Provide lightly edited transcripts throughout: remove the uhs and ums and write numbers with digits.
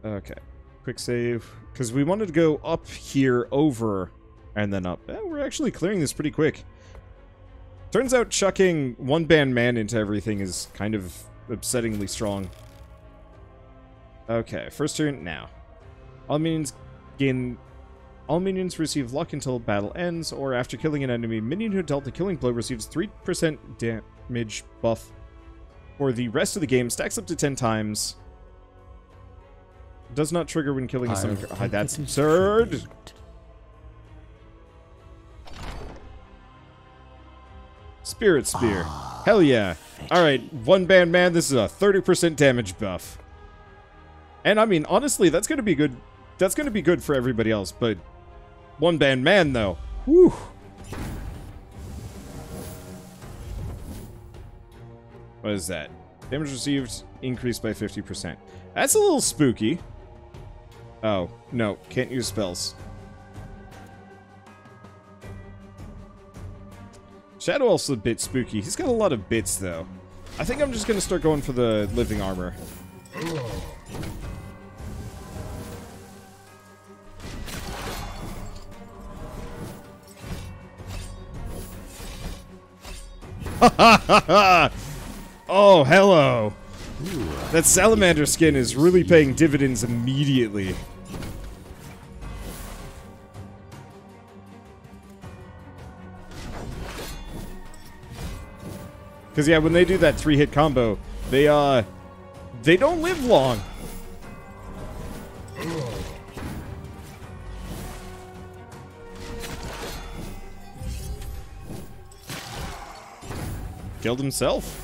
Okay. Quick save. Because we wanted to go up here, over, and then up. We're actually clearing this pretty quick. Turns out chucking one-band man into everything is kind of upsettingly strong. Okay, first turn now. All minions receive luck until battle ends, or after killing an enemy, minion who dealt the killing blow receives 3% damage buff for the rest of the game, stacks up to 10 times. Does not trigger when killing a summon. That's absurd! Spirit Spear. Hell yeah. Alright, one band man, this is a 30% damage buff. And I mean, honestly, that's gonna be good. That's gonna be good for everybody else, but one band man though. Whew. What is that? Damage received increased by 50%. That's a little spooky. Oh, no, can't use spells. Shadow Elf's a bit spooky. He's got a lot of bits, though. I think I'm just going to start going for the living armor. Oh, hello. That salamander skin is really paying dividends immediately. Because, yeah, when they do that 3-hit combo, they don't live long. Killed himself.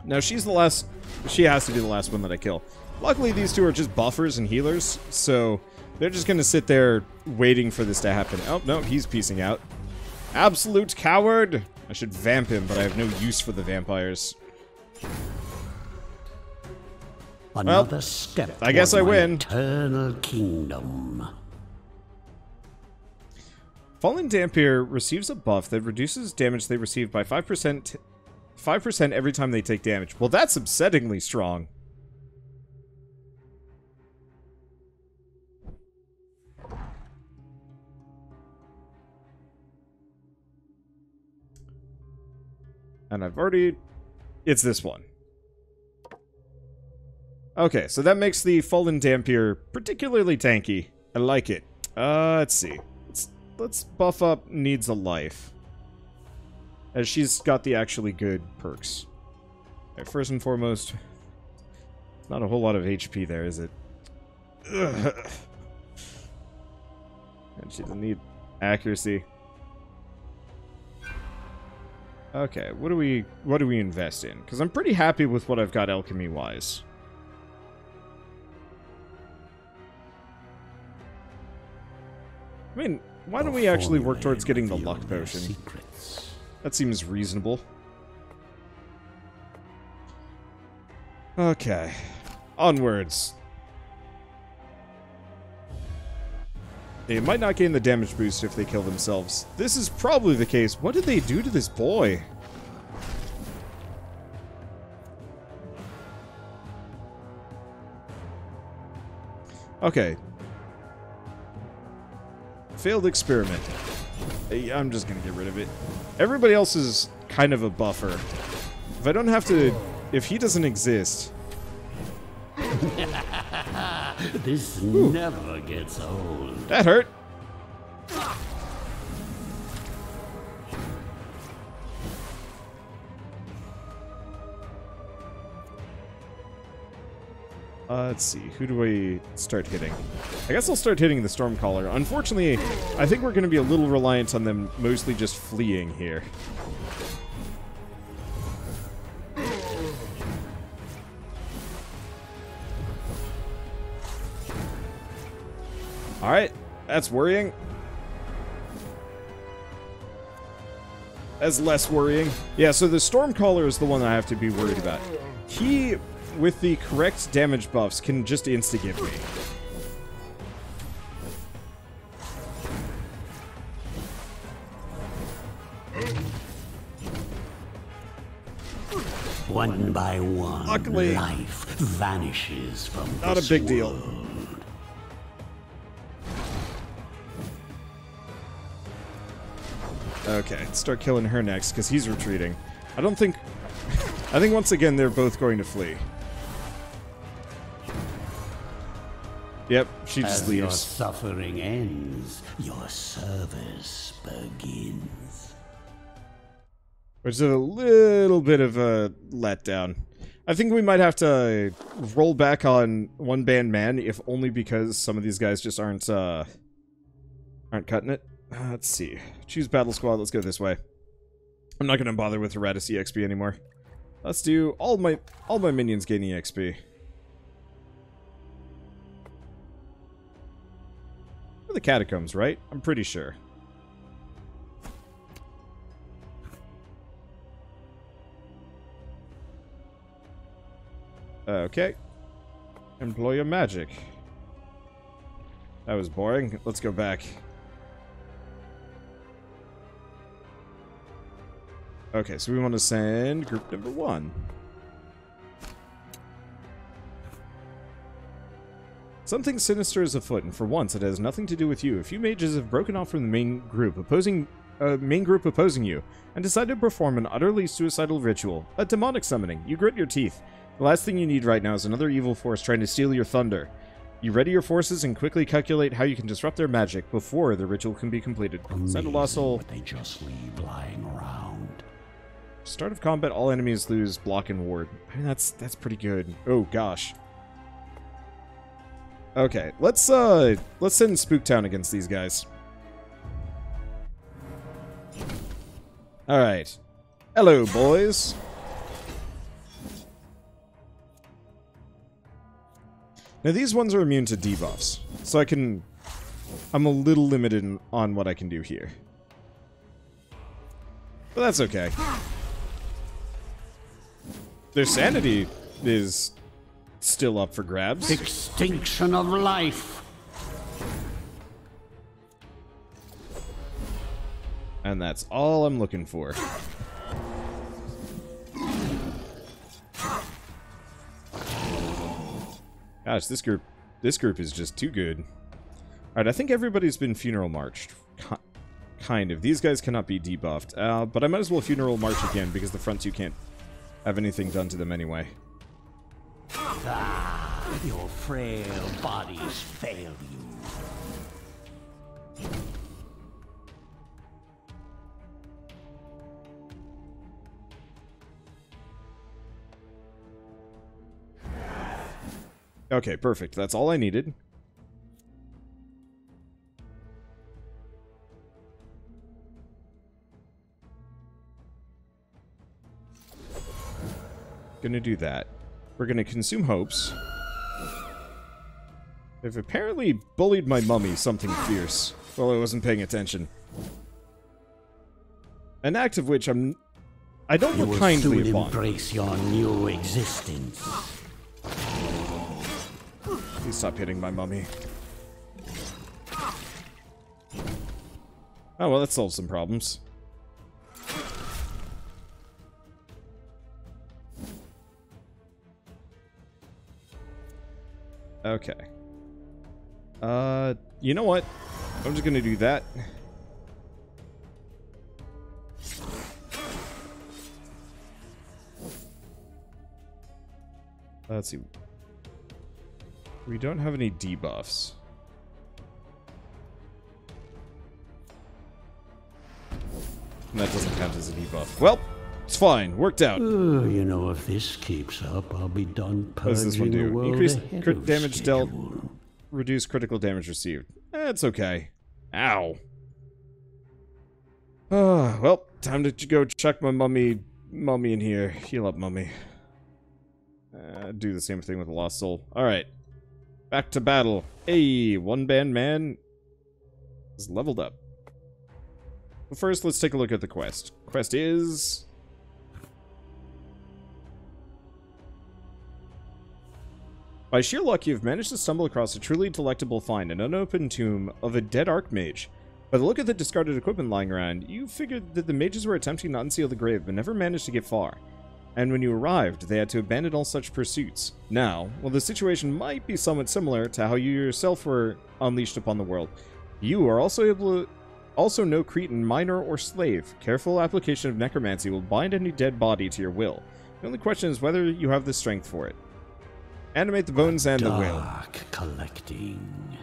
Now, she's the last... She has to be the last one that I kill. Luckily, these two are just buffers and healers, so they're just going to sit there waiting for this to happen. Oh, no, he's piecing out. Absolute coward! I should vamp him, but I have no use for the vampires. Another step. I guess I win. Eternal kingdom. Fallen Dampier receives a buff that reduces damage they receive by 5% every time they take damage. Well, that's upsettingly strong. And I've already... It's this one. Okay, so that makes the Fallen Dampier particularly tanky. I like it. Let's see. Let's buff up Needs a Life, as she's got the actually good perks. Okay, first and foremost, not a whole lot of HP there, is it? Ugh. And she doesn't need accuracy. Okay, what do we invest in? Because I'm pretty happy with what I've got alchemy-wise. I mean, why don't we actually work towards getting the luck potion? That seems reasonable. Okay. Onwards. They might not gain the damage boost if they kill themselves. This is probably the case. What did they do to this boy? Okay. Failed experiment. I'm just gonna get rid of it. Everybody else is kind of a buffer. If I don't have to... If he doesn't exist... This never gets old. That hurt. Let's see. Who do we start hitting? I guess I'll start hitting the Stormcaller. Unfortunately, I think we're going to be a little reliant on them mostly just fleeing here. Alright, that's worrying. That's less worrying. Yeah, so the Stormcaller is the one I have to be worried about. He, with the correct damage buffs, can just insta-give me. One by one, Luckily, life vanishes from Not a this big deal. world. Okay, let's start killing her next, because he's retreating. I don't think... I think once again they're both going to flee. Yep, she just As your leaves. suffering ends, your service begins. Which is a little bit of a letdown. I think we might have to roll back on one-band man, if only because some of these guys just aren't cutting it. Let's see. Choose battle squad. Let's go this way. I'm not going to bother with Iratus EXP anymore. Let's do all my minions gain EXP. For the catacombs, right? I'm pretty sure. Okay. Employ your magic. That was boring. Let's go back. Okay, so we want to send group number 1. Something sinister is afoot, and for once it has nothing to do with you. A few mages have broken off from the main group opposing you, and decided to perform an utterly suicidal ritual. A demonic summoning. You grit your teeth. The last thing you need right now is another evil force trying to steal your thunder. You ready your forces and quickly calculate how you can disrupt their magic before the ritual can be completed. Send a lost soul. What they just leave lying around. Start of combat, all enemies lose block and ward. I mean, that's pretty good. Oh gosh. Okay, let's send Spooktown against these guys. All right. Hello, boys. Now these ones are immune to debuffs, so I'm a little limited on what I can do here. But that's okay. Their sanity is still up for grabs. Extinction of life. And that's all I'm looking for. Gosh, this group is just too good. Alright, I think everybody's been funeral marched. Kind of. These guys cannot be debuffed. But I might as well funeral march again, because the front two can't have anything done to them anyway. Ah, your frail bodies fail you. Okay, perfect. That's all I needed. Gonna do that. We're gonna consume hopes. They've apparently bullied my mummy something fierce while I wasn't paying attention. An act of which I don't look kindly upon. You will soon embrace your new existence. Please stop hitting my mummy. Oh, well, that solves some problems. Okay. You know what? I'm just gonna do that. Let's see. We don't have any debuffs. And that doesn't count as a debuff. Well, it's fine. Worked out. You know, if this keeps up, I'll be done purging. What does this one the do? world Increase ahead crit of damage dealt. schedule. Reduce critical damage received. It's okay. Ow. Well, time to go check my mummy in here. Heal up, mummy. Do the same thing with the lost soul. Alright. Back to battle. Hey, one band man is leveled up. But first, let's take a look at the quest. Quest is... By sheer luck, you've managed to stumble across a truly delectable find, an unopened tomb of a dead archmage. By the look of the discarded equipment lying around, you figured that the mages were attempting to unseal the grave, but never managed to get far. and when you arrived, they had to abandon all such pursuits. Now, while the situation might be somewhat similar to how you yourself were unleashed upon the world, you are also able to no Cretan, minor, or slave. Careful application of necromancy will bind any dead body to your will. The only question is whether you have the strength for it. Animate the bones and the will. Dark collecting.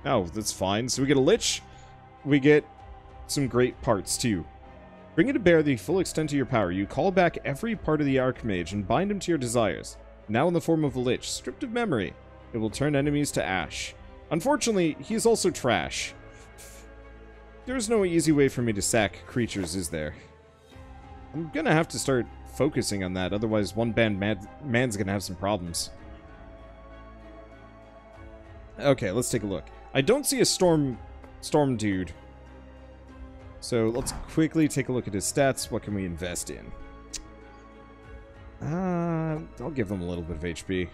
Oh, that's fine. So we get a lich. We get some great parts, too. Bringing to bear the full extent of your power, you call back every part of the Archmage and bind him to your desires. Now in the form of a lich, stripped of memory, it will turn enemies to ash. Unfortunately, he is also trash. There's no easy way for me to sack creatures, is there? I'm gonna have to start focusing on that, otherwise one band man's gonna have some problems. Okay, let's take a look. I don't see a storm dude. So let's quickly take a look at his stats. What can we invest in? I'll give them a little bit of HP.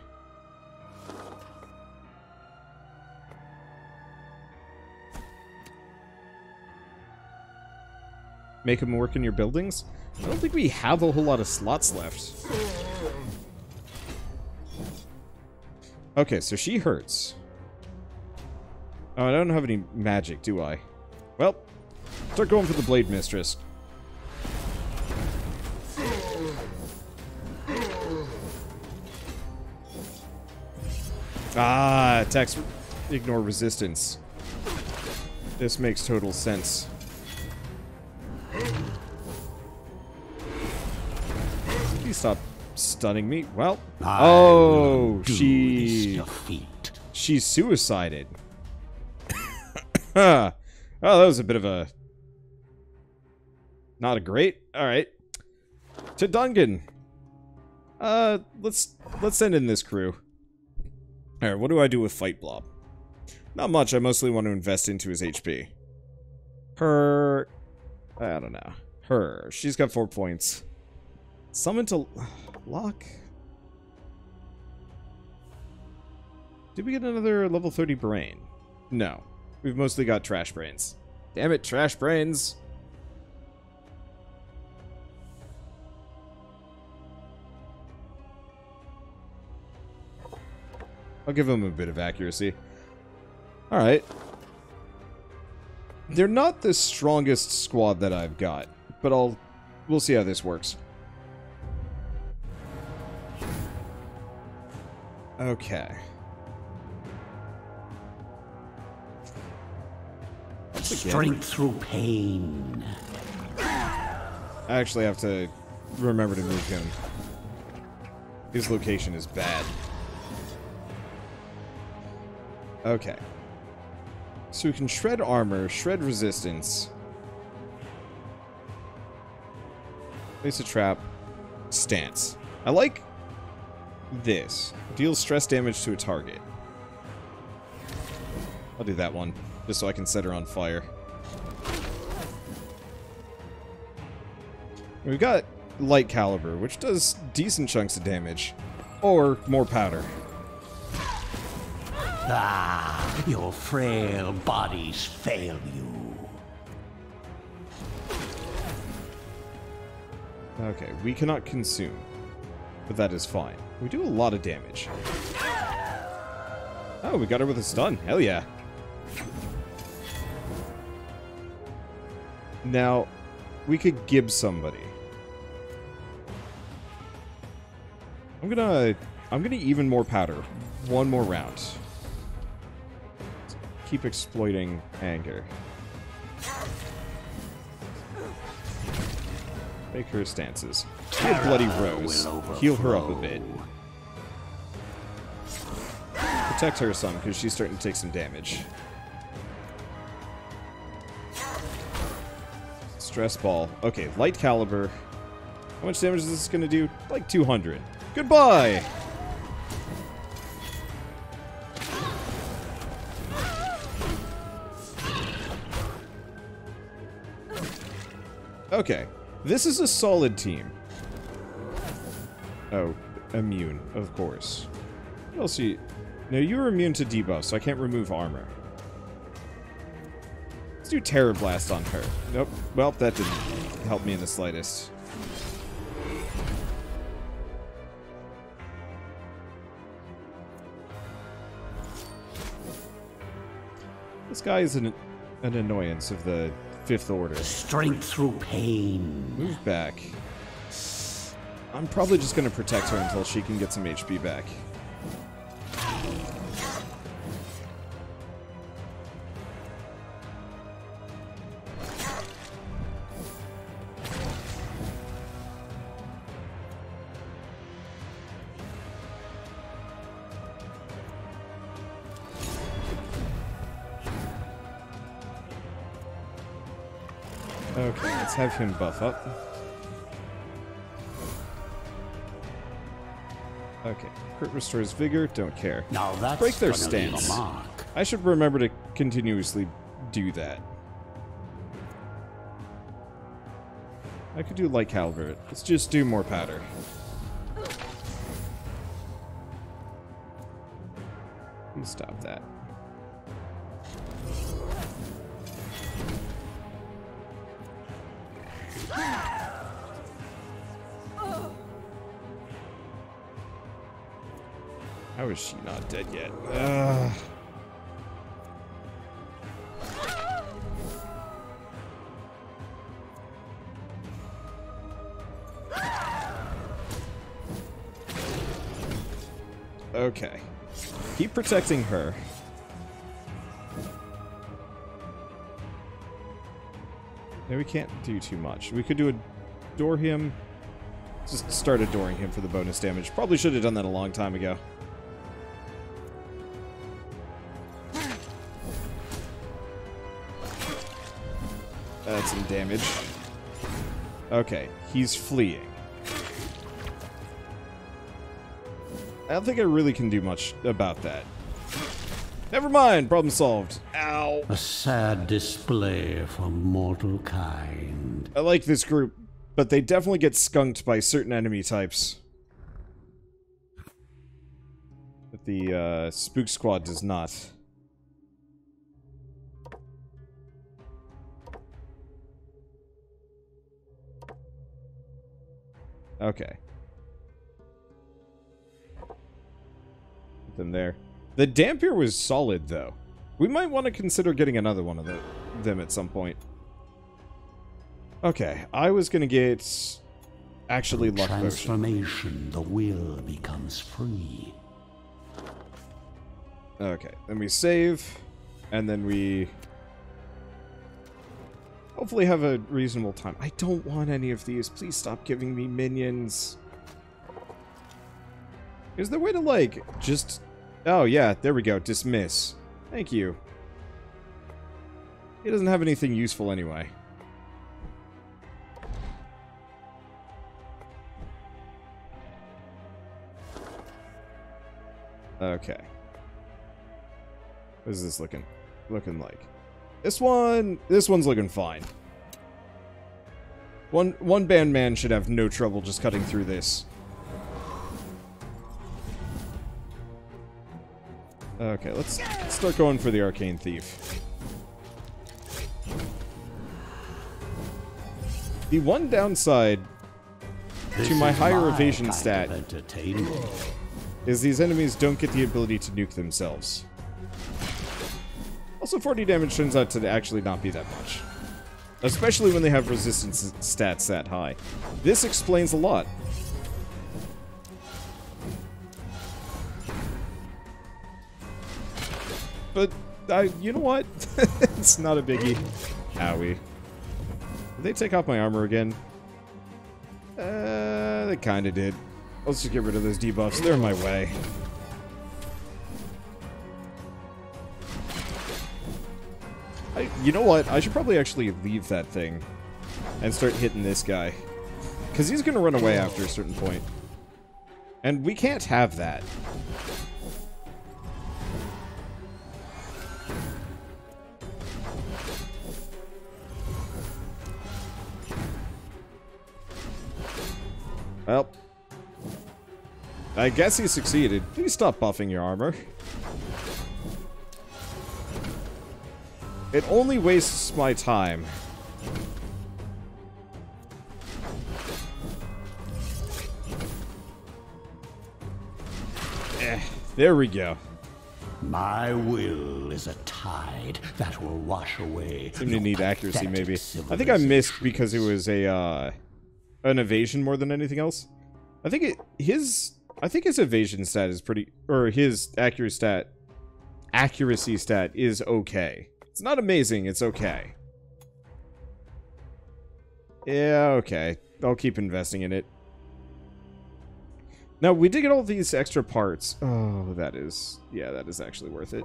Make him work in your buildings? I don't think we have a whole lot of slots left. Okay, so she hurts. Oh, I don't have any magic, do I? Well, start going for the Blade Mistress. Ah, attacks ignore resistance. This makes total sense. Please stop stunning me. Well, oh, she's suicided. Oh, that was a bit of a... not a great... Alright. To Dungan. Let's send in this crew. Alright, what do I do with Fight Blob? Not much, I mostly want to invest into his HP. Her... I don't know. Her. She's got 4 points. Summon to... lock? Did we get another level 30 brain? No. We've mostly got trash brains. Damn it, trash brains! I'll give them a bit of accuracy. Alright. They're not the strongest squad that I've got, but we'll see how this works. Okay. Strength through pain. I actually have to remember to move him. His location is bad. Okay. So we can shred armor, shred resistance. Place a trap. Stance. I like this. Deals stress damage to a target. I'll do that one, just so I can set her on fire. We've got light caliber, which does decent chunks of damage. Or more powder. Ah, your frail bodies fail you. Okay, we cannot consume. But that is fine. We do a lot of damage. Oh, we got her with a stun. Hell yeah. Now, we could gib somebody. I'm gonna even more powder. One more round. Keep exploiting anger. Make her stances. Be a bloody rose. Heal her up a bit. Protect her some, because she's starting to take some damage. Stress ball. Okay, light caliber. How much damage is this going to do? Like 200. Goodbye! Okay. This is a solid team. Oh, immune, of course. What else you... No, you're immune to debuff, so I can't remove armor. Let's do Terror Blast on her. Nope. Well, that didn't help me in the slightest. This guy is an annoyance of the 5th order. Strength through pain. Move back. I'm probably just going to protect her until she can get some HP back. Okay, let's have him buff up. Okay, crit restores vigor, don't care. Now that's break their gonna leave a stance. mark. I should remember to continuously do that. I could do light caliber. Let's just do more powder. Please stop that. How is she not dead yet? Okay. Keep protecting her. No, we can't do too much. We could do adore him. Just start adoring him for the bonus damage. Probably should have done that a long time ago. That's some damage. Okay, he's fleeing. I don't think I really can do much about that. Never mind, problem solved. Ow. A sad display from mortal kind. I like this group, but they definitely get skunked by certain enemy types. But the Spook Squad does not. Okay. Put them there. The Dampier was solid, though. We might want to consider getting another one of them at some point. Okay, I was going to get... actually luck potion. Transformation, the will becomes free. Okay, then we save, and then we... hopefully have a reasonable time. I don't want any of these. Please stop giving me minions. Is there a way to, like, just... oh, yeah, there we go. Dismiss. Thank you. He doesn't have anything useful anyway. Okay. What is this looking like? This one's looking fine. One band man should have no trouble just cutting through this. Okay, let's start going for the Arcane Thief. The one downside to my higher evasion stat is these enemies don't get the ability to nuke themselves. Also, 40 damage turns out to actually not be that much. Especially when they have resistance stats that high. This explains a lot. But, you know what? It's not a biggie. Owie. Did they take off my armor again? They kinda did. Let's just get rid of those debuffs. They're in my way. You know what? I should probably actually leave that thing and start hitting this guy. Because he's going to run away after a certain point. And we can't have that. Well, I guess he succeeded. Please stop buffing your armor. It only wastes my time. There we go. My will is a tide that will wash away. Seem to need accuracy, pathetic maybe. I think I missed civilization. because it was a an evasion more than anything else. I think his evasion stat is pretty, or his accuracy stat is okay. It's not amazing, it's okay. Yeah, okay. I'll keep investing in it. Now, we did get all these extra parts. Oh, that is actually worth it.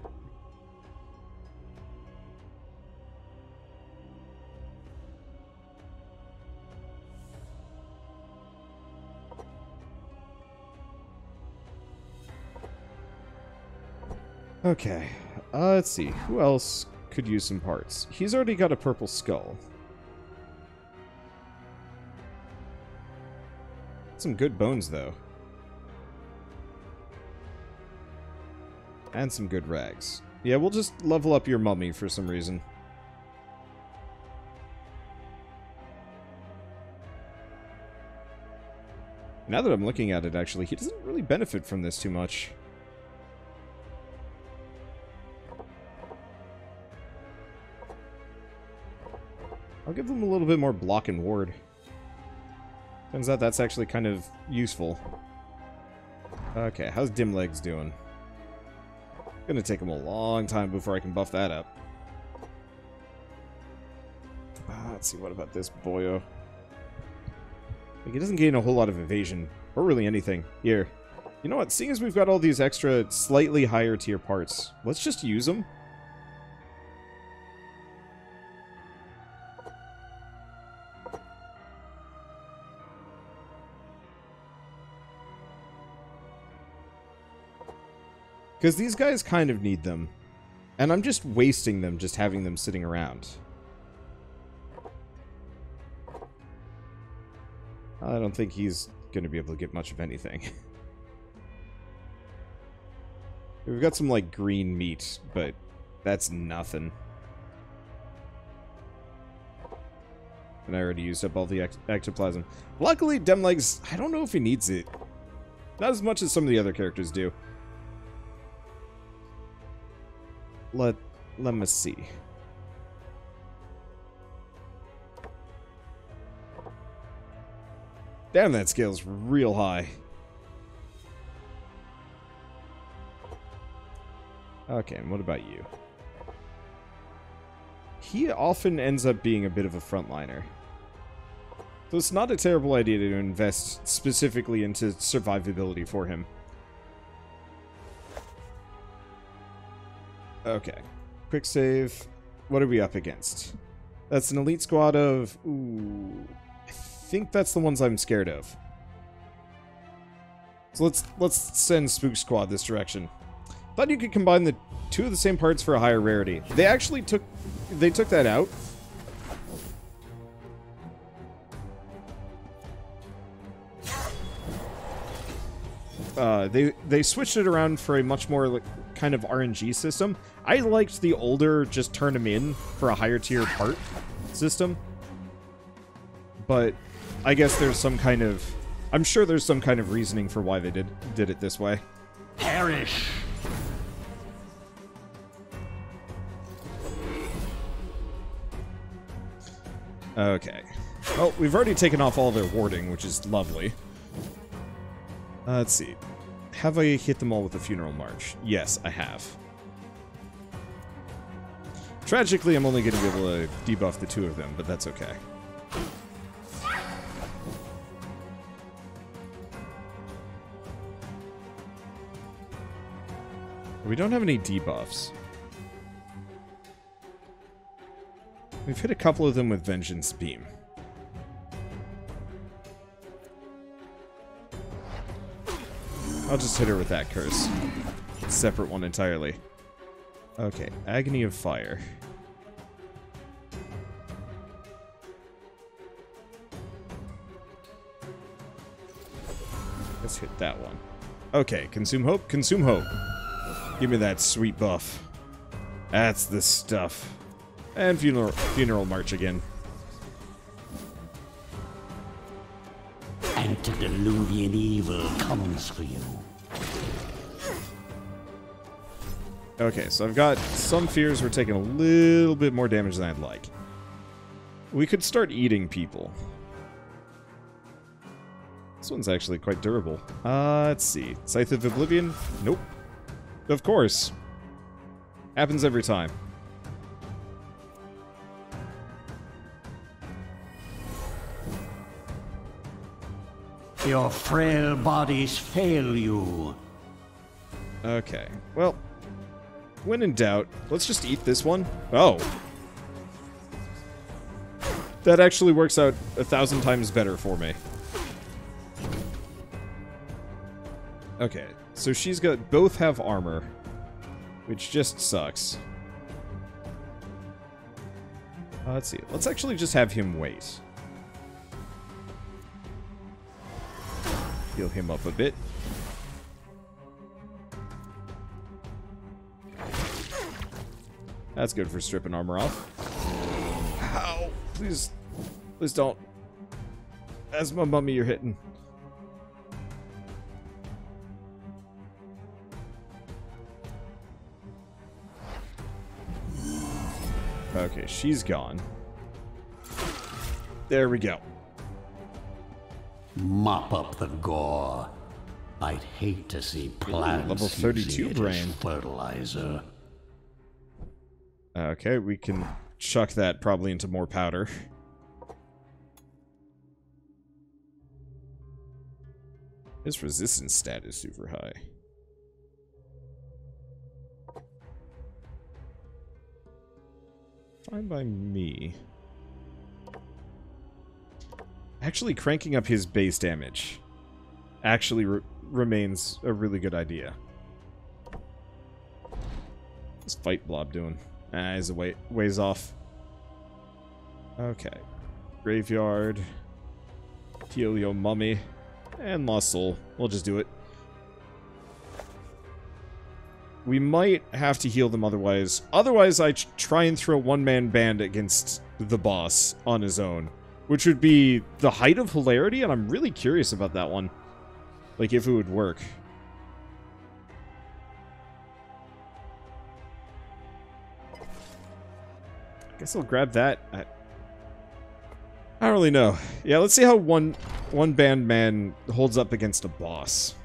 Okay, let's see. Who else could use some parts? He's already got a purple skull. Some good bones, though. And some good rags. Yeah, we'll just level up your mummy for some reason. Now that I'm looking at it, actually, he doesn't really benefit from this too much. I'll give them a little bit more block and ward. Turns out that's actually kind of useful. Okay, how's Dim Legs doing? Gonna take him a long time before I can buff that up. Let's see, what about this boyo? Like, he doesn't gain a whole lot of evasion, or really anything. Here. You know what, seeing as we've got all these extra, slightly higher tier parts, let's just use them. Because these guys kind of need them. And I'm just wasting them, just having them sitting around. I don't think he's going to be able to get much of anything. We've got some, like, green meat, but that's nothing. And I already used up all the ectoplasm. Luckily, Demlegs, I don't know if he needs it. Not as much as some of the other characters do. Let me see. Damn, that scale's real high. Okay, and what about you? He often ends up being a bit of a frontliner. So it's not a terrible idea to invest specifically into survivability for him. Okay. Quick save. What are we up against? That's an elite squad of... Ooh... I think that's the ones I'm scared of. So let's send Spook Squad this direction. Thought you could combine the two of the same parts for a higher rarity. They actually took that out. They switched it around for a much more like, kind of RNG system. I liked the older just turn them in for a higher tier part system. But I guess there's some kind of... I'm sure there's some kind of reasoning for why they did it this way. Perish! Okay. Well, we've already taken off all their warding, which is lovely. Let's see. Have I hit them all with the Funeral March? Yes, I have. Tragically, I'm only going to be able to debuff the two of them, but that's okay. We don't have any debuffs. We've hit a couple of them with Vengeance Beam. I'll just hit her with that curse. Separate one entirely. Okay, Agony of Fire. Let's hit that one. Okay, Consume Hope, Consume Hope. Give me that sweet buff. That's the stuff. And Funeral March again. Antediluvian evil comes for you. Okay, so I've got some fears we're taking a little bit more damage than I'd like. We could start eating people. This one's actually quite durable. Let's see. Scythe of Oblivion? Nope. Of course. Happens every time. Your frail bodies fail you. Okay, well, when in doubt, let's just eat this one. Oh. That actually works out 1,000 times better for me. Okay, so she's got, both have armor, which just sucks. Let's see, let's actually just have him wait. Heal him up a bit. That's good for stripping armor off. Ow! Please, please don't. That's my mummy you're hitting. Okay, she's gone. There we go. Mop up the gore. I'd hate to see plants level 32 using it brain. as fertilizer. Okay, we can chuck that probably into more powder. His resistance stat is super high. Fine by me. Actually, cranking up his base damage actually remains a really good idea. What's Fight Blob doing? Ah, he's a ways off. Okay. Graveyard. Heal your mummy. And Lost Soul. We'll just do it. We might have to heal them otherwise. Otherwise, I try and throw one-man band against the boss on his own. Which would be the height of hilarity, and I'm really curious about that one. Like, if it would work. I guess I'll grab that. I don't really know. Yeah, let's see how one band man holds up against a boss.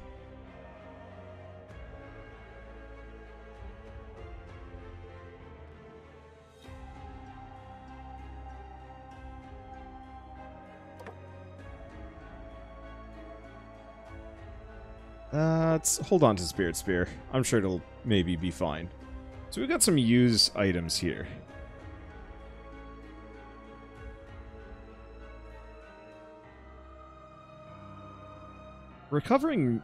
Let's hold on to Spirit Spear. I'm sure it'll maybe be fine. So we've got some use items here. Recovering...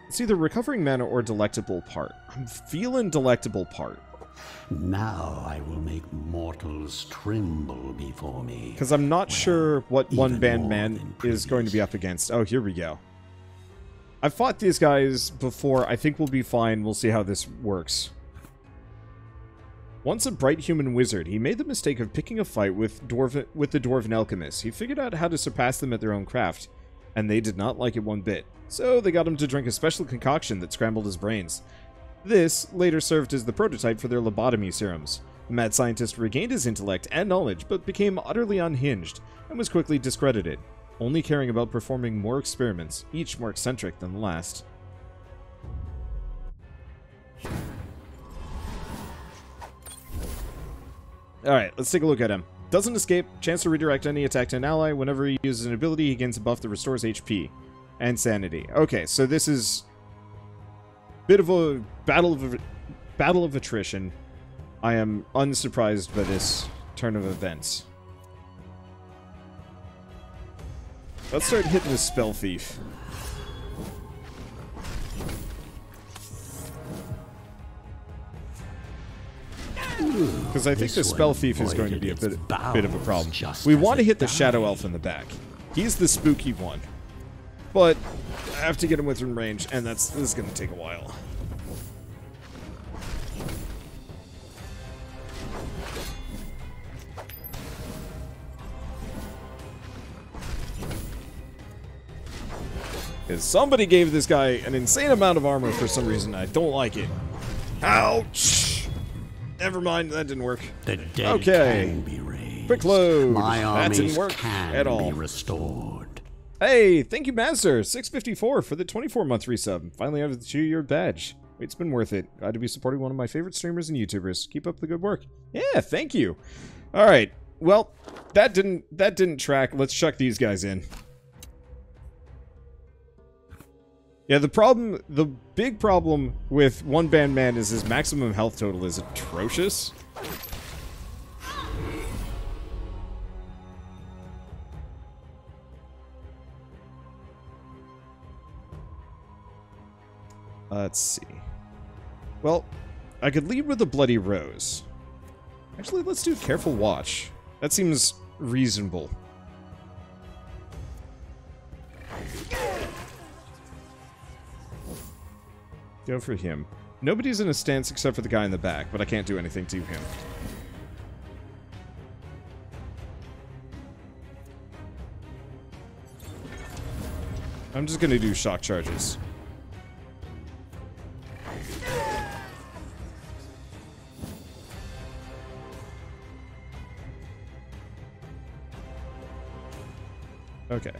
It's either recovering mana or delectable part. I'm feeling delectable part. Now I will make mortals tremble before me. Because I'm not sure what one band more man than is going to be previous. up against. Oh, here we go. I've fought these guys before. I think we'll be fine. We'll see how this works. Once a bright human wizard, he made the mistake of picking a fight with the dwarven alchemists. He figured out how to surpass them at their own craft, and they did not like it one bit. So they got him to drink a special concoction that scrambled his brains. This later served as the prototype for their lobotomy serums. The mad scientist regained his intellect and knowledge, but became utterly unhinged, and was quickly discredited, only caring about performing more experiments, each more eccentric than the last. Alright, let's take a look at him. Doesn't escape, chance to redirect any attack to an ally. Whenever he uses an ability, he gains a buff that restores HP and sanity. Okay, so this is bit of a battle of attrition. I am unsurprised by this turn of events. Let's start hitting the Spell Thief. Because I think the Spell Thief is going to be a bit of a problem. We want to hit the Shadow Elf in the back. He's the spooky one. But I have to get him within range, and this is going to take a while. Because somebody gave this guy an insane amount of armor for some reason. I don't like it. Ouch! Never mind, that didn't work. The dead can be raised. Quick load. My That didn't armies work can at all. be restored. Hey, thank you, Master. 654 for the 24-month resub. Finally have the 2-year badge. It's been worth it. Glad to be supporting one of my favorite streamers and YouTubers. Keep up the good work. Yeah, thank you. All right. Well, that didn't track. Let's chuck these guys in. Yeah, the big problem with one band man is his maximum health total is atrocious. Let's see. Well, I could lead with a bloody rose. Actually, let's do careful watch. That seems reasonable. Go for him. Nobody's in a stance except for the guy in the back, but I can't do anything to him. I'm just gonna do shock charges. Okay.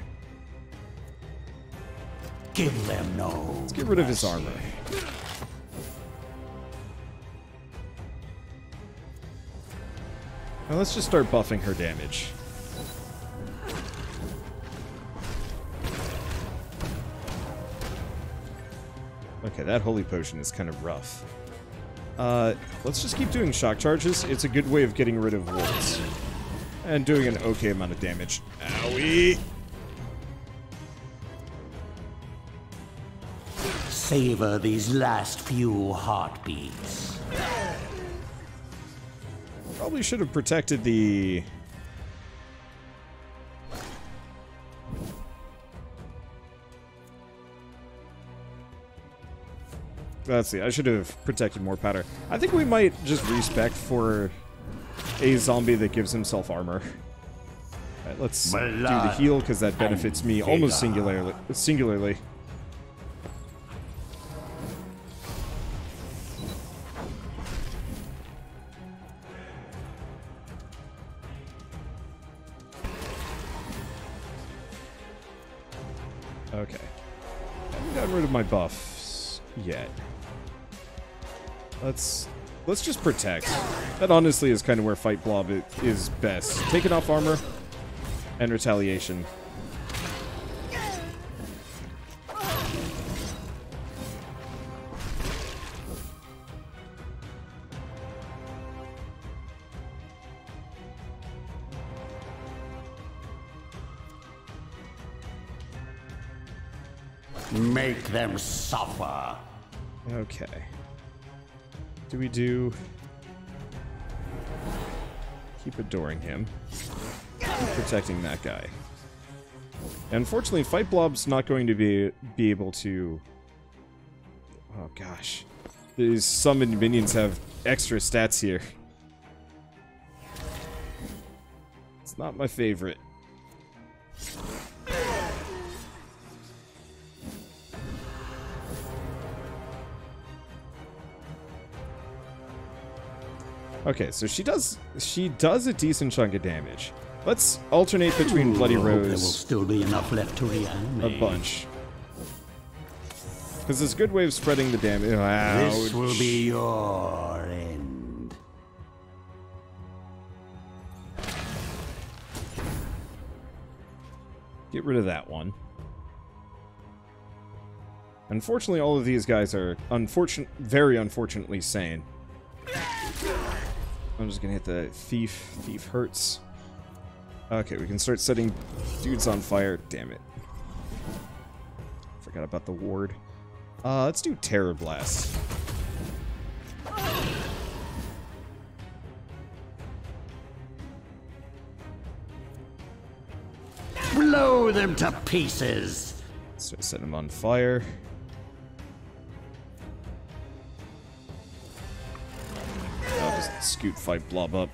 Give them no. Let's get rid of his armor. Now let's just start buffing her damage. Okay, that holy potion is kind of rough. Let's just keep doing shock charges. It's a good way of getting rid of wards. And doing an okay amount of damage. Owie! Savor these last few heartbeats. Probably should have protected the... Let's see, I should have protected more powder. I think we might just respec for a zombie that gives himself armor. Alright, let's do the heal, because that benefits me almost singularly. Okay. I haven't gotten rid of my buffs yet. Let's just protect. That honestly is kind of where Fight Blob is best. Taking off armor and retaliation. Make them suffer. Okay. Do we do... Keep adoring him. Keep protecting that guy. Unfortunately, Fight Blob's not going to be able to... Oh gosh. These summoned minions have extra stats here. It's not my favorite. Okay, so she does a decent chunk of damage. Let's alternate between Bloody Rose. There will still be enough left to reanimate. A bunch. Because it's a good way of spreading the damage. Ouch. This will be your end. Get rid of that one. Unfortunately, all of these guys are very unfortunately sane. I'm just gonna hit the thief. Thief hurts. Okay, we can start setting dudes on fire. Damn it. Forgot about the ward. Let's do Terror Blast. Blow them to pieces. Start setting them on fire. I'll just scoot Fight Blob up.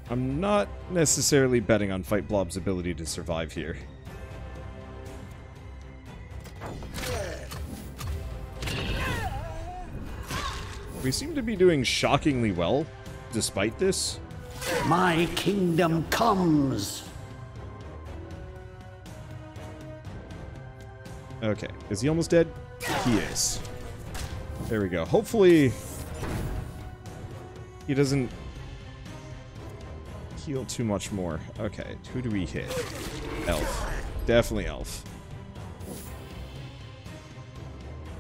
I'm not necessarily betting on Fight Blob's ability to survive here. We seem to be doing shockingly well, despite this. My kingdom comes. Okay, is he almost dead? He is. There we go. Hopefully, he doesn't heal too much more. Okay, who do we hit? Elf. Definitely elf.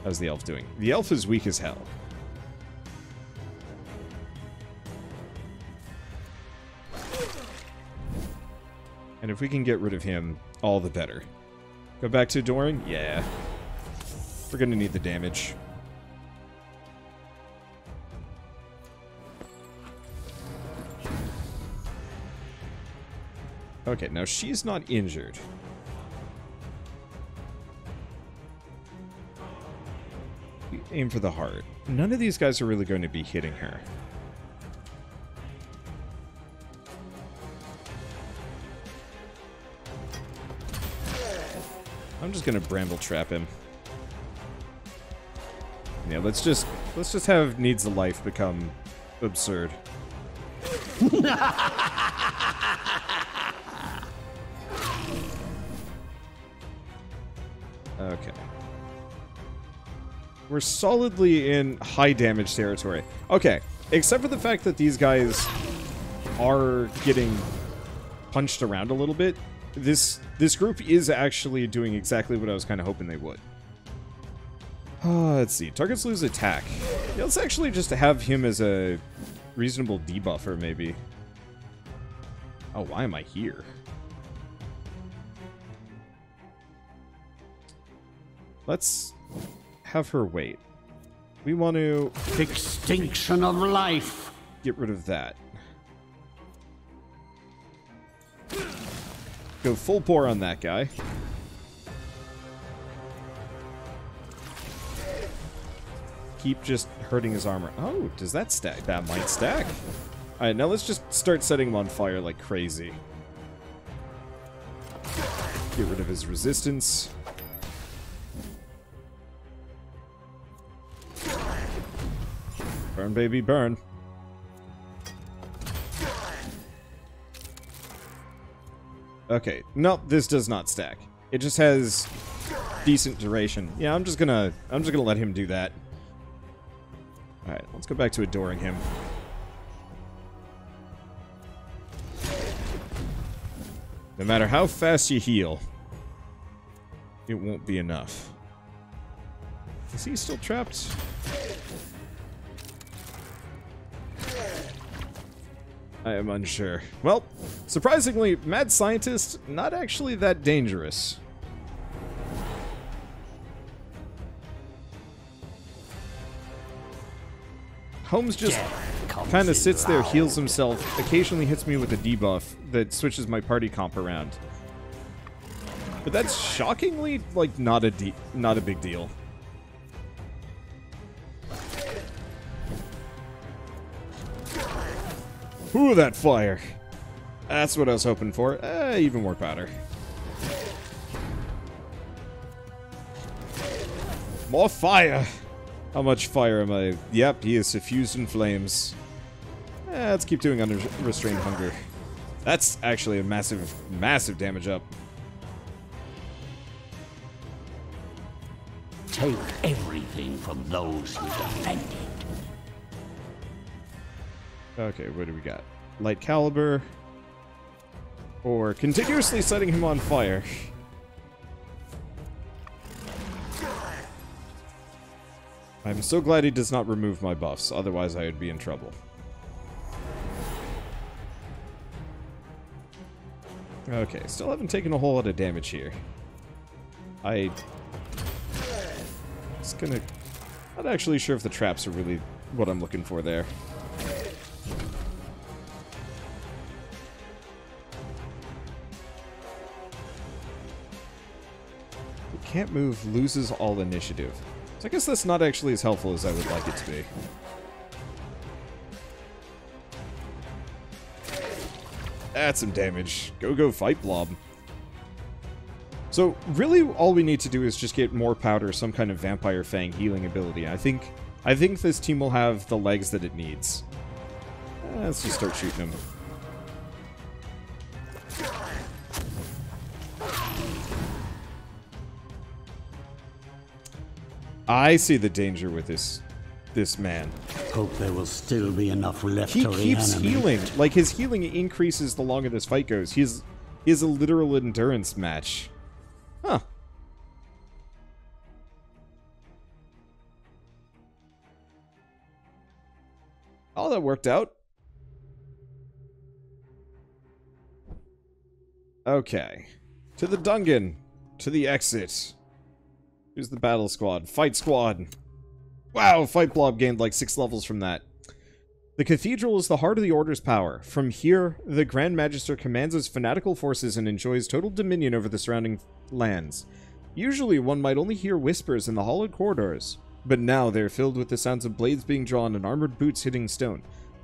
How's the elf doing? The elf is weak as hell. And if we can get rid of him, all the better. Go back to adoring? Yeah. We're gonna need the damage. Okay, now she's not injured. Aim for the heart. None of these guys are really going to be hitting her. I'm just gonna bramble trap him. Yeah, let's just have needs of life become absurd. Okay. We're solidly in high damage territory. Okay, except for the fact that these guys are getting punched around a little bit. This group is actually doing exactly what I was kind of hoping they would. Let's see. Targets lose attack. Yeah, let's actually just have him as a reasonable debuffer, maybe. Oh, why am I here? Let's have her wait. We want to Extinction of life. get rid of that. Go full bore on that guy. Keep just hurting his armor. Oh, does that stack? That might stack. Alright, now let's just start setting him on fire like crazy. Get rid of his resistance. Burn, baby, burn. Okay, no, this does not stack. It just has decent duration. Yeah, I'm just gonna let him do that. Alright, let's go back to adoring him. No matter how fast you heal, it won't be enough. Is he still trapped? I am unsure. Well, surprisingly, mad scientist, not actually that dangerous. Holmes just kind of sits there, heals himself, occasionally hits me with a debuff that switches my party comp around. But that's shockingly, like, not a big deal. Ooh, that fire. That's what I was hoping for. Even more powder. More fire! How much fire am I? Yep, he is suffused in flames. Let's keep doing unrestrained hunger. That's actually a massive, massive damage up. Take everything from those who defend it. Okay, what do we got? Light caliber. Or continuously setting him on fire. I'm so glad he does not remove my buffs, otherwise I would be in trouble. Okay, still haven't taken a whole lot of damage here. Not actually sure if the traps are really what I'm looking for there. Can't move, loses all initiative. So I guess that's not actually as helpful as I would like it to be. That's some damage. Go fight blob. So really all we need to do is just get more powder, some kind of vampire fang healing ability. I think I think this team will have the legs that it needs. Let's just start shooting him. I see the danger with this man. Hope there will still be enough left He to keeps reanimate. healing. Like, his healing increases the longer this fight goes. He is a literal endurance match. Huh. Oh, that worked out. Okay. To the dungeon. To the exit. Here's the battle squad. Fight squad. Wow, fight blob gained like 6 levels from that. The cathedral is the heart of the Order's power. From here, the Grand Magister commands his fanatical forces and enjoys total dominion over the surrounding lands. Usually, one might only hear whispers in the hollowed corridors, but now they are filled with the sounds of blades being drawn and armored boots hitting stone.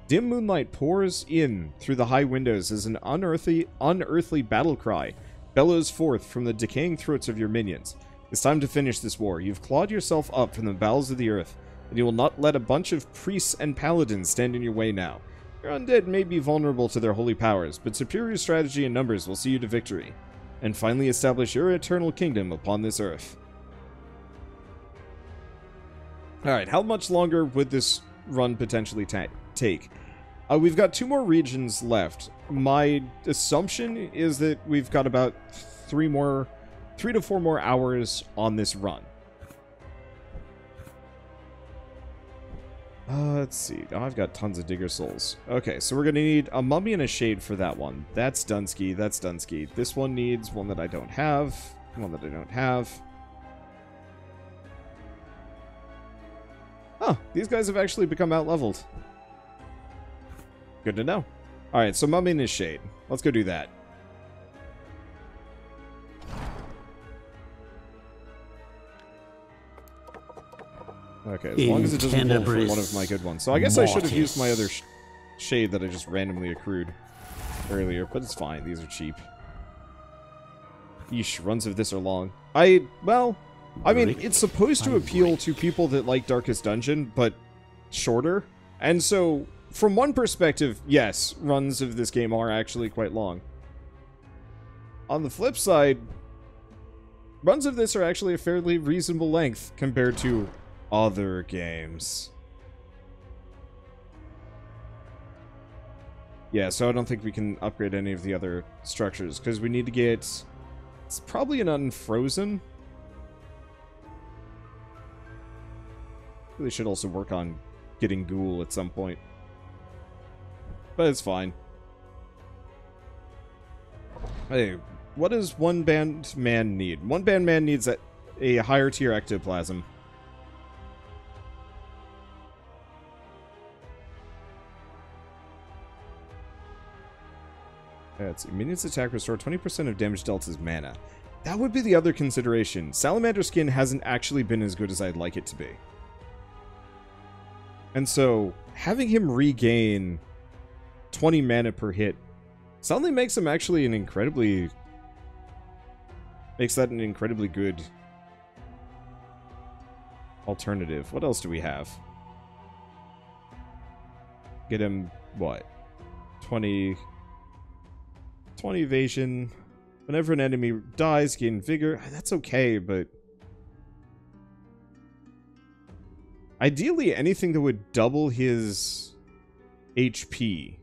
Dim moonlight pours in through the high windows as an unearthly battle cry bellows forth from the decaying throats of your minions. It's time to finish this war. You've clawed yourself up from the bowels of the earth, and you will not let a bunch of priests and paladins stand in your way now. Your undead may be vulnerable to their holy powers, but superior strategy and numbers will see you to victory, and finally establish your eternal kingdom upon this earth. Alright, how much longer would this run potentially take? We've got 2 more regions left. My assumption is that we've got about 3 to 4 more hours on this run. Let's see. Oh, I've got tons of digger souls. Okay, so we're going to need a mummy and a shade for that one. That's Dunsky. That's Dunsky. This one needs one that I don't have. One that I don't have. Oh, these guys have actually become out-leveled. Good to know. Alright, so mummy and his shade. Let's go do that. Okay, as long as it doesn't pull from one of my good ones. So I guess I should have used my other shade that I just randomly accrued earlier, but it's fine. These are cheap. Yeesh, runs of this are long. Well, I mean, it's supposed to appeal to people that like Darkest Dungeon, but shorter. And so, from one perspective, yes, runs of this game are actually quite long. On the flip side, runs of this are actually a fairly reasonable length compared to other games. Yeah, so I don't think we can upgrade any of the other structures, because we need to get... It's probably an unfrozen. Really should also work on getting ghoul at some point. But it's fine. Hey, what does one band man need? One band man needs a higher tier ectoplasm. Let's see. Minion's attack restore 20% of damage dealt as mana. That would be the other consideration. Salamander skin hasn't actually been as good as I'd like it to be. And so, having him regain 20 mana per hit suddenly makes him actually an incredibly... Makes that an incredibly good alternative. What else do we have? Get him, what? 20 evasion. Whenever an enemy dies, gain vigor. That's okay, but... Ideally, anything that would double his HP.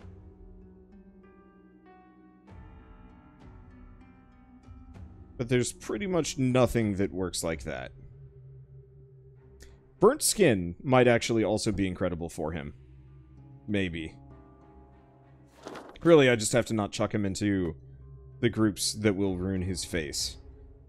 But there's pretty much nothing that works like that. Burnt skin might actually also be incredible for him. Maybe. Really, I just have to not chuck him into the groups that will ruin his face.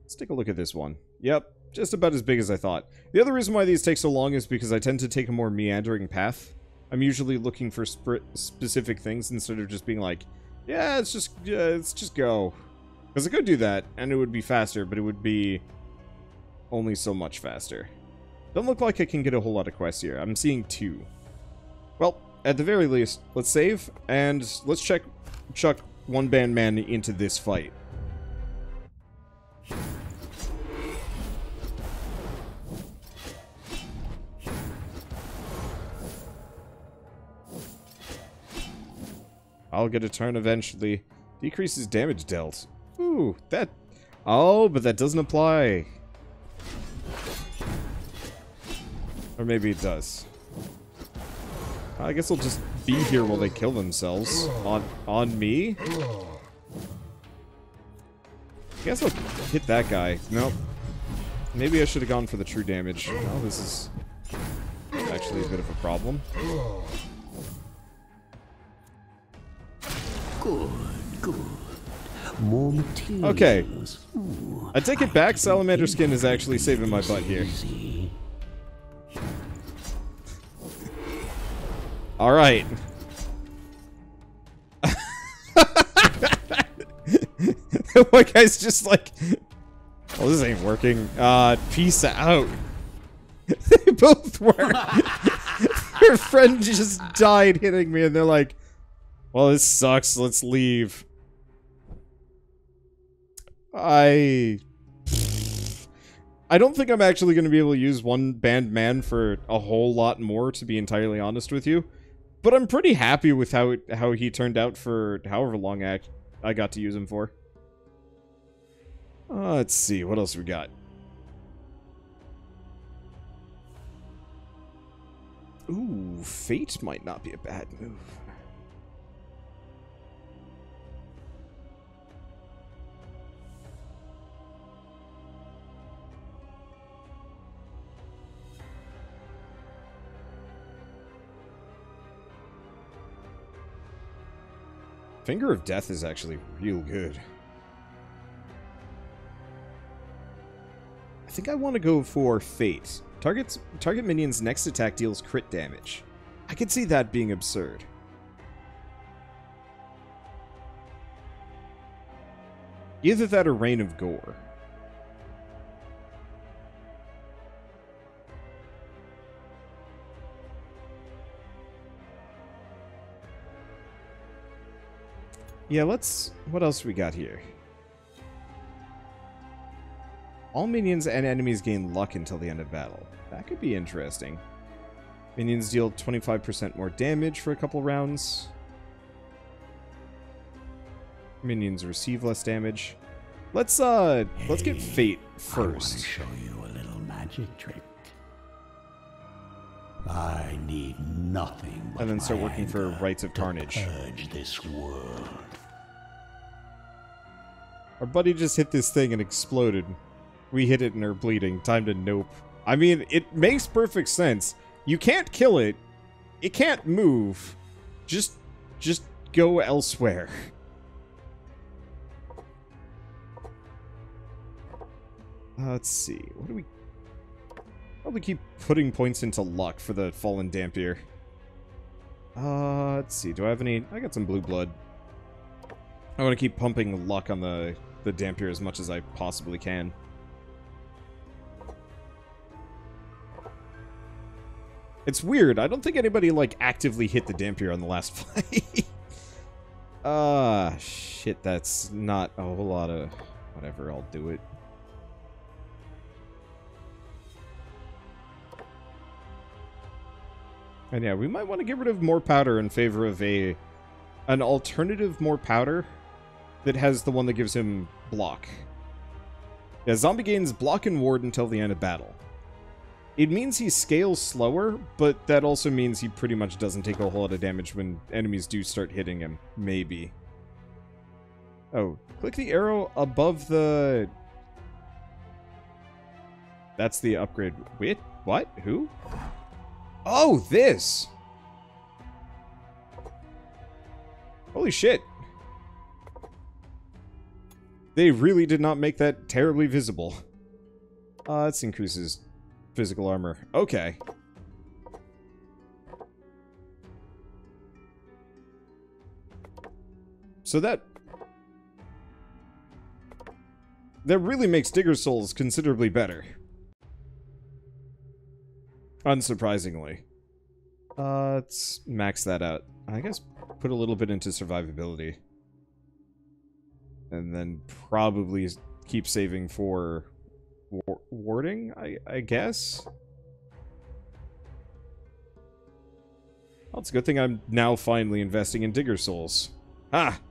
Let's take a look at this one. Yep, just about as big as I thought. The other reason why these take so long is because I tend to take a more meandering path. I'm usually looking for specific things instead of just being like, yeah, let's just go. Because I could do that, and it would be faster, but it would be only so much faster. Don't look like I can get a whole lot of quests here. I'm seeing 2. Well, at the very least, let's save, and let's chuck one band man into this fight. I'll get a turn eventually. Decreases damage dealt. Ooh, that... Oh, but that doesn't apply. Or maybe it does. I guess I'll just be here while they kill themselves. On me? I guess I'll hit that guy. Nope. Maybe I should have gone for the true damage. Oh, this is actually a bit of a problem. Good, good. More materials. Okay. Ooh, I take it back, salamander skin is actually saving my butt here. Alright. One guy's just like, oh, this ain't working. Peace out. They both were. Your friend just died hitting me and they're like, well, this sucks, let's leave. I don't think I'm actually going to be able to use one banned man for a whole lot more, to be entirely honest with you. But I'm pretty happy with how he turned out for however long I got to use him for. Let's see, what else we got? Ooh, Fate might not be a bad move. Finger of Death is actually real good. I think I want to go for Fate. Target minion's next attack deals crit damage. I could see that being absurd. Either that or Rain of Gore. Yeah, let's... What else we got here? All minions and enemies gain luck until the end of battle. That could be interesting. Minions deal 25% more damage for a couple rounds. Minions receive less damage. Let's get Fate first. I want to show you a little magic trick. I need nothing but and then start working for anger Rites of Carnage. to purge this world. Our buddy just hit this thing and exploded. We hit it and are bleeding. Time to nope. I mean, it makes perfect sense. You can't kill it. It can't move. Just go elsewhere. Let's see. What do we... Probably keep putting points into luck for the Fallen Dampier. Let's see. Do I have any... I got some blue blood. I want to keep pumping luck on the Dampier as much as I possibly can. It's weird. I don't think anybody, like, actively hit the Dampier on the last fight. Shit. That's not a whole lot of... Whatever, I'll do it. And yeah, we might want to get rid of more powder in favor of an alternative more powder that has the one that gives him block. Yeah, zombie gains block and ward until the end of battle. It means he scales slower, but that also means he pretty much doesn't take a whole lot of damage when enemies do start hitting him. Maybe. Oh, click the arrow above the... That's the upgrade. Wait, what? Who? Oh, this! Holy shit. They really did not make that terribly visible. This increases physical armor. Okay. So that really makes Digger Souls considerably better. Unsurprisingly. Let's max that out. I guess put a little bit into survivability. And then probably keep saving for warding, I guess? Well, it's a good thing I'm now finally investing in Digger Souls. Ah!